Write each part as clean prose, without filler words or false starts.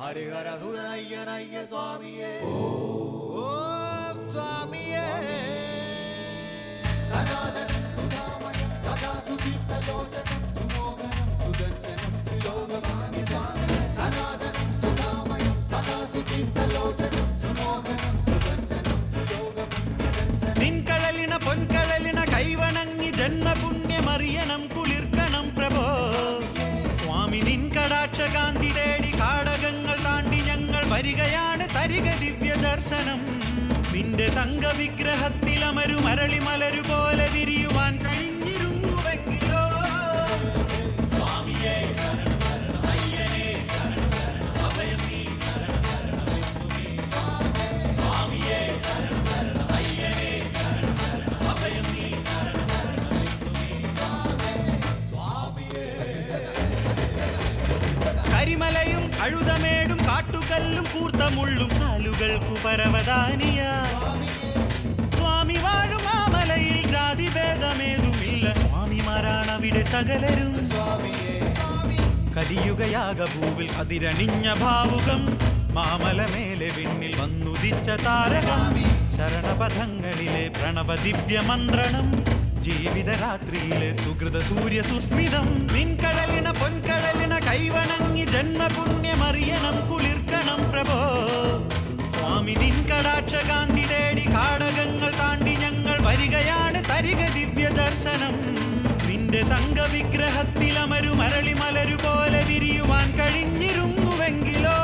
ഹരിഹര സുതനയ്യനയ്യ സ്വാമിയേ ഓം സ്വാമിയേ സനാതനം സുധാമയം സദാ സുദീപ്തലോചനം സുമോഹനം സുദർശനം യോഗസ്വാമി സ്വാമി സനാതനം സുധാമയം സദാ സുദീപ്തലോചനം സുമോഹനം സുദർശനം യോഗപുണ്യദർശനം നിൻകടലിന പൊൻകടലിന കൈവണങ്ങി ജന്മപുണ്യമറിയണം കുളിർക്കണം പ്രഭോ സ്വാമി നിൻ കടാക്ഷകാന്തി തേടി കാടകങ്ങൾ താണ്ടി ഞങ്ങൾ വരികയാണ് തരിക ദിവ്യ ദർശനം നിന്റെ തങ്ക വിഗ്രഹത്തിലമരു മരളി മലരു പോലെ വിരിയുവാൻ കഴിഞ്ഞിരുന്നുവെങ്കിലോ സ്വാമിയേ ശരണം ശരണം അയ്യനേ ശരണം ശരണം അഭയം നീ ശരണം ശരണം സ്വാമിയേ ശരണം ശരണം അയ്യനേ ശരണം ശരണം അഭയം നീ ശരണം കരിമലയും അഴുതമേടും കാട്ടുകല്ലും കൂർത്തമുള്ളും കാലുകൾക്കു പരവതാനിയ സ്വാമി വാഴും ആ മലയിൽ ജാതിഭേദമേതുമില്ല സ്വാമിമാരാണവിടെ സകലരും കലിയുഗയാക ഭൂവിൽ അതിരണിഞ്ഞ ഭാവുകം മാമല മേലെ വിണ്ണിൽ വന്നുദിച്ച താരകം ശരണപഥങ്ങളിലെ പ്രണവ ദിവ്യ മന്ത്രണം ജീവിതരാത്രിയിലെ സുഹൃത സൂര്യ സുസ്മിതം നിൻകടലിന പൊൻകടലിന കൈവണങ്ങി ജന്മപുണ്യമറിയണം കുളിർക്കണം പ്രഭോ സ്വാമി നിൻ കടാക്ഷകാന്തി തേടി കാടകങ്ങൾ താണ്ടി ഞങ്ങൾ വരികയാണ് തരിക ദിവ്യ ദർശനം നിന്റെ തങ്ക വിഗ്രഹത്തിലമരു മരളി മലരു പോലെ വിരിയുവാൻ കഴിഞ്ഞിരുന്നുവെങ്കിലോ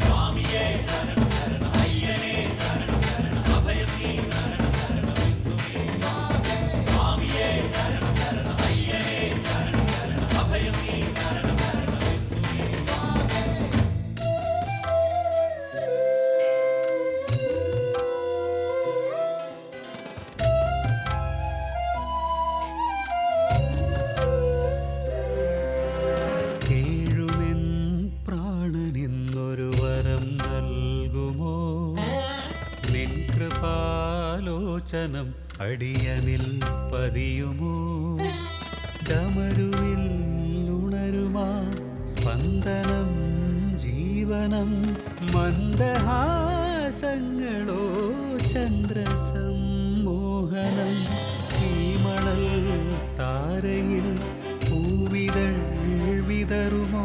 സ്വാമിയേ ശരണം ശരണം അയ്യനേ ശരണം ശരണം അഭയം നീ ശരണം ശരണം സ്വാമിയേ ശരണം ശരണം അയ്യനേ ശരണം ശരണം അഭയം നീ ശരണം ശരണം കേഴുമെൻ പ്രാണനിന്നൊരു വരം നൽകുമോ നിൻ കൃപാലോചനം അടിയനിൽ പതിയുമോ ഡമരുവിൽ ഉണരുമാ സ്പന്ദനം ജീവനം മന്ദഹാസങ്ങളോ ചന്ദ്രസമ്മോഹനം ഈ മണൽ താരയിൽ പൂവിതൾ വിതറുമോ